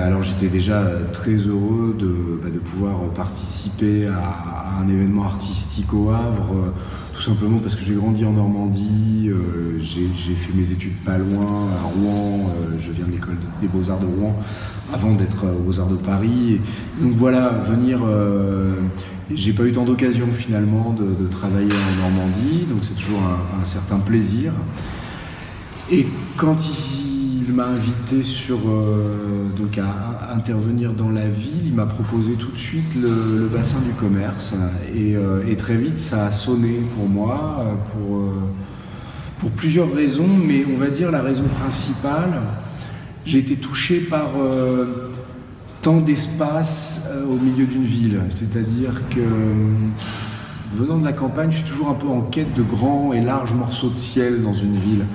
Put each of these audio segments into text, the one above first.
Alors j'étais déjà très heureux de pouvoir participer à un événement artistique au Havre, tout simplement parce que j'ai grandi en Normandie, j'ai fait mes études pas loin, à Rouen, je viens de l'école des Beaux-Arts de Rouen, avant d'être aux Beaux-Arts de Paris. Et donc voilà, venir... j'ai pas eu tant d'occasion finalement de travailler en Normandie, donc c'est toujours un certain plaisir. Et quand il m'a invité donc à intervenir dans la ville, il m'a proposé tout de suite le bassin du commerce. Et très vite, ça a sonné pour moi, pour plusieurs raisons, mais on va dire la raison principale, j'ai été touché par tant d'espace au milieu d'une ville. C'est-à-dire que, venant de la campagne, je suis toujours un peu en quête de grands et larges morceaux de ciel dans une ville.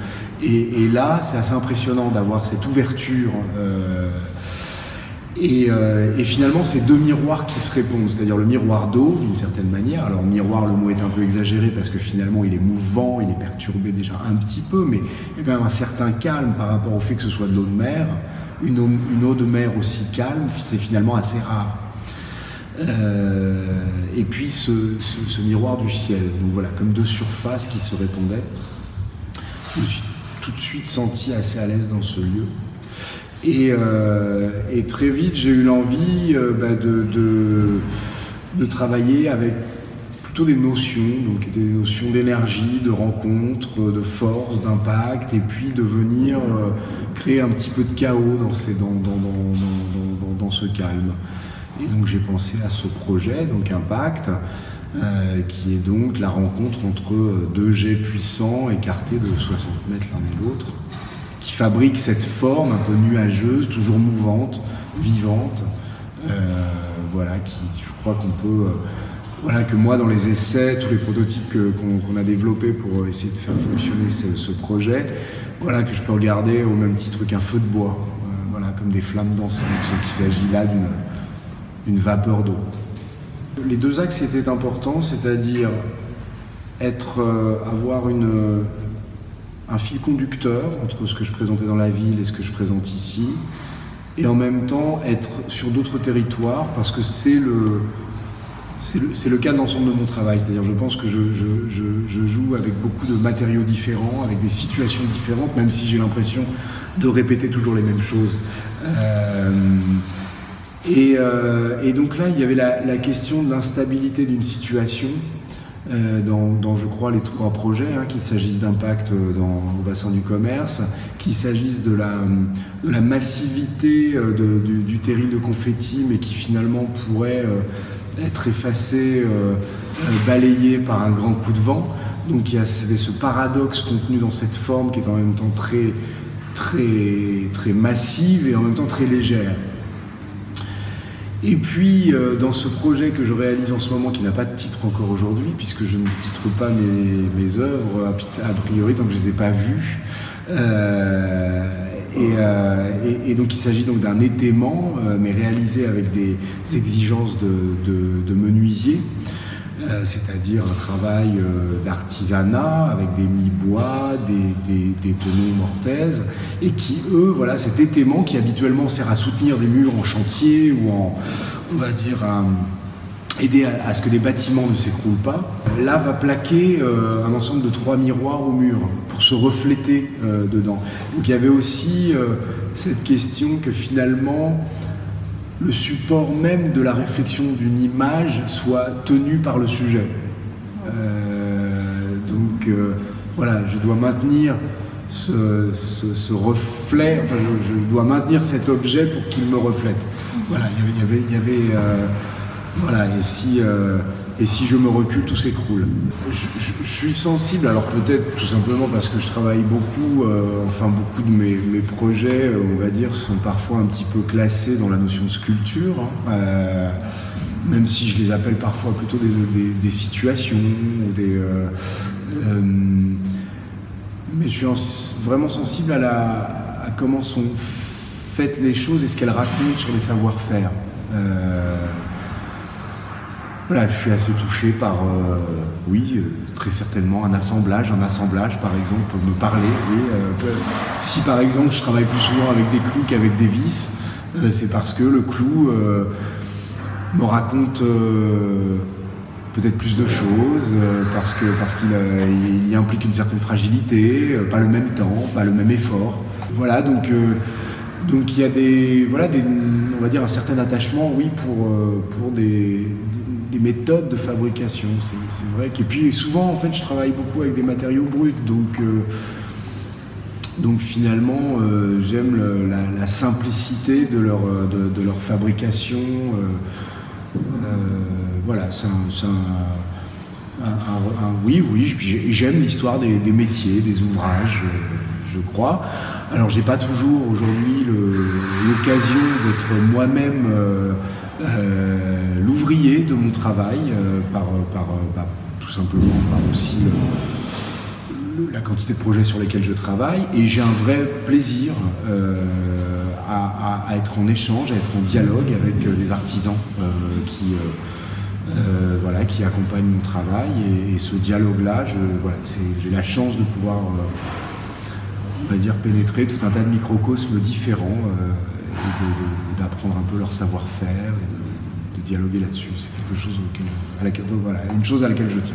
Et là, c'est assez impressionnant d'avoir cette ouverture. Et finalement, c'est deux miroirs qui se répondent. C'est-à-dire le miroir d'eau, d'une certaine manière. Alors, miroir, le mot est un peu exagéré parce que finalement, il est mouvant, il est perturbé déjà un petit peu, mais il y a quand même un certain calme par rapport au fait que ce soit de l'eau de mer. Une eau de mer aussi calme, c'est finalement assez rare. Et puis ce miroir du ciel, donc voilà, comme deux surfaces qui se répondaient. Je me suis tout de suite senti assez à l'aise dans ce lieu. Et très vite, j'ai eu l'envie de travailler avec plutôt des notions, donc des notions d'énergie, de rencontre, de force, d'impact, et puis de venir créer un petit peu de chaos dans ce calme. Et donc j'ai pensé à ce projet, donc Impact, qui est donc la rencontre entre deux jets puissants écartés de 60 mètres l'un et l'autre, qui fabrique cette forme un peu nuageuse, toujours mouvante, vivante, voilà, qui, je crois qu'on peut... voilà, que moi, dans les essais, tous les prototypes qu'on a développés pour essayer de faire fonctionner ce projet, voilà, que je peux regarder au même titre qu'un feu de bois, voilà, comme des flammes dansantes, sauf qu'il s'agit là d'une vapeur d'eau. Les deux axes étaient importants, c'est-à-dire avoir un fil conducteur entre ce que je présentais dans la ville et ce que je présente ici, et en même temps être sur d'autres territoires, parce que c'est le cas de l'ensemble de mon travail. C'est-à-dire, je pense que je joue avec beaucoup de matériaux différents, avec des situations différentes, même si j'ai l'impression de répéter toujours les mêmes choses. Et donc là, il y avait la question de l'instabilité d'une situation dans, je crois, les trois projets, qu'il s'agisse d'Impact au bassin du commerce, qu'il s'agisse de la massivité du terril de confetti, mais qui finalement pourrait être effacé, balayé par un grand coup de vent. Donc il y avait ce paradoxe contenu dans cette forme qui est en même temps très, très, très massive et en même temps très légère. Et puis, dans ce projet que je réalise en ce moment, qui n'a pas de titre encore aujourd'hui, puisque je ne titre pas mes œuvres, a priori, tant que je ne les ai pas vues, et donc il s'agit donc d'un étaiement, mais réalisé avec des exigences de menuisier, c'est-à-dire un travail d'artisanat avec des mi-bois, des tonneaux mortaises, et qui, eux, voilà, cet étaiement qui habituellement sert à soutenir des murs en chantier ou on va dire, aider à ce que des bâtiments ne s'écroulent pas, là va plaquer un ensemble de 3 miroirs au mur pour se refléter dedans. Donc il y avait aussi cette question que finalement le support même de la réflexion d'une image soit tenu par le sujet. Voilà, je dois maintenir ce reflet, enfin je dois maintenir cet objet pour qu'il me reflète. Voilà, il y avait voilà, et si je me recule, tout s'écroule. Je suis sensible, alors peut-être tout simplement parce que je travaille beaucoup, beaucoup de mes projets, on va dire, sont parfois un petit peu classés dans la notion de sculpture, même si je les appelle parfois plutôt des situations, ou mais je suis vraiment sensible à comment sont faites les choses et ce qu'elles racontent sur les savoir-faire. Voilà, je suis assez touché par, très certainement, un assemblage par exemple, peut me parler. Oui, si par exemple je travaille plus souvent avec des clous qu'avec des vis, c'est parce que le clou me raconte peut-être plus de choses, parce qu'il y implique une certaine fragilité, pas le même temps, pas le même effort. Voilà, donc il y a on va dire un certain attachement, oui, pour des méthodes de fabrication. C'est vrai. Et puis souvent, en fait, je travaille beaucoup avec des matériaux bruts, donc finalement, j'aime la simplicité de leur fabrication. Voilà, oui, j'aime l'histoire des métiers, des ouvrages, je crois. Alors, j'ai pas toujours aujourd'hui l'occasion d'être moi-même l'ouvrier de mon travail, tout simplement par aussi la quantité de projets sur lesquels je travaille, et j'ai un vrai plaisir à être en échange, à être en dialogue avec des artisans qui accompagnent mon travail, et ce dialogue-là, j'ai la chance de pouvoir, on va dire, pénétrer tout un tas de microcosmes différents et d'apprendre un peu leur savoir-faire et de dialoguer là-dessus. C'est quelque chose une chose à laquelle je tiens.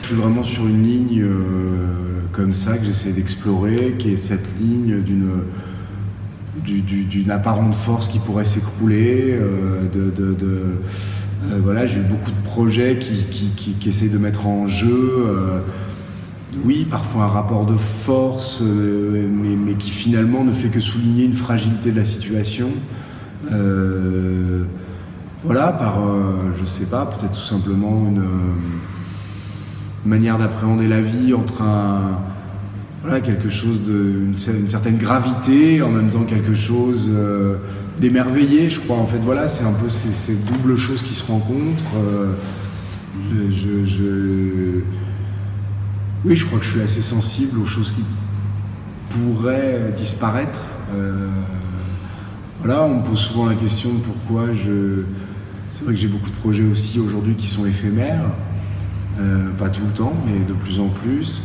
Je suis vraiment sur une ligne comme ça que j'essaie d'explorer, qui est cette ligne d'une apparente force qui pourrait s'écrouler. J'ai eu beaucoup de projets qui essaient de mettre en jeu, oui, parfois un rapport de force, mais qui finalement ne fait que souligner une fragilité de la situation. Je sais pas, peut-être tout simplement une manière d'appréhender la vie entre quelque chose une certaine gravité, en même temps quelque chose d'émerveillé, je crois. En fait, voilà, c'est un peu ces doubles choses qui se rencontrent. Oui, je crois que je suis assez sensible aux choses qui pourraient disparaître. On me pose souvent la question de pourquoi c'est vrai que j'ai beaucoup de projets aussi aujourd'hui qui sont éphémères. Pas tout le temps, mais de plus en plus.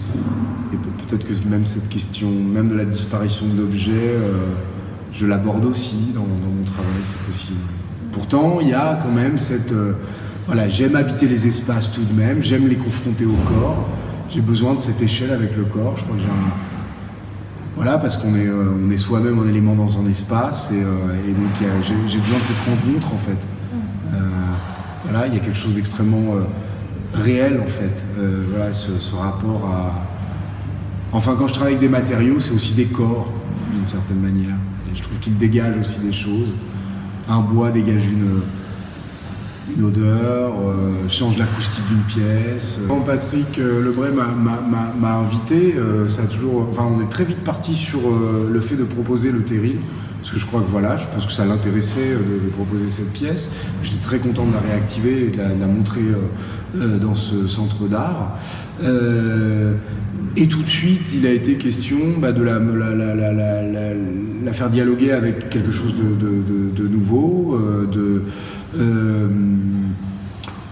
Et peut-être que même cette question, même de la disparition de l'objet, je l'aborde aussi dans mon travail, c'est possible. Pourtant, il y a quand même j'aime habiter les espaces tout de même, j'aime les confronter au corps. J'ai besoin de cette échelle avec le corps. Je crois que parce qu'on est soi-même un élément dans un espace, et donc j'ai besoin de cette rencontre, en fait. Il y a quelque chose d'extrêmement réel, en fait, ce rapport à... Enfin, quand je travaille avec des matériaux, c'est aussi des corps, d'une certaine manière. Et je trouve qu'ils dégagent aussi des choses. Un bois dégage une odeur, change l'acoustique d'une pièce. Quand Patrick Lebray m'a invité, on est très vite parti sur le fait de proposer le terril. Parce que je crois que je pense que ça l'intéressait de proposer cette pièce. J'étais très content de la réactiver et de la montrer dans ce centre d'art. Et tout de suite, il a été question de la faire dialoguer avec quelque chose de nouveau.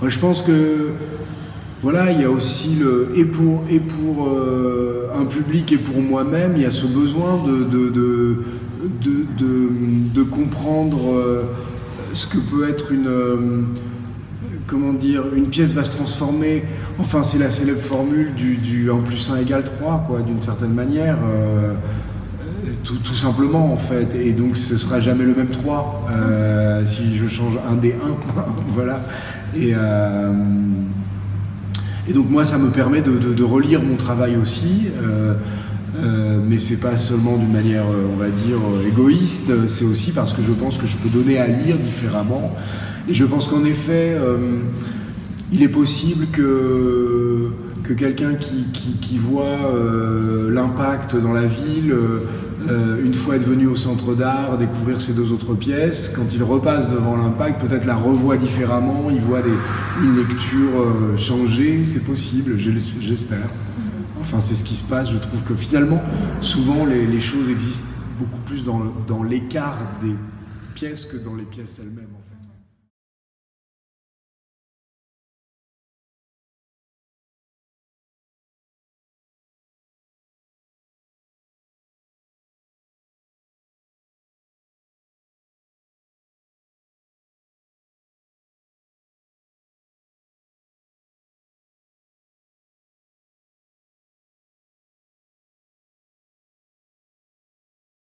Je pense que il y a aussi et pour un public et pour moi-même, il y a ce besoin de comprendre ce que peut être une pièce va se transformer. Enfin, c'est la célèbre formule du 1 + 1 = 3, quoi, d'une certaine manière. Tout simplement, en fait. Et donc, ce sera jamais le même 3 si je change un des 1. Voilà. Et donc, moi, ça me permet de relire mon travail aussi. Mais c'est pas seulement d'une manière, on va dire, égoïste, c'est aussi parce que je pense que je peux donner à lire différemment. Et je pense qu'en effet, il est possible que quelqu'un qui voit l'impact dans la ville, une fois être venu au centre d'art, découvrir ces 2 autres pièces, quand il repasse devant l'impact, peut-être la revoit différemment, il voit une lecture changer, c'est possible, j'espère. Enfin, c'est ce qui se passe. Je trouve que finalement, souvent, les choses existent beaucoup plus dans l'écart des pièces que dans les pièces elles-mêmes. En fait.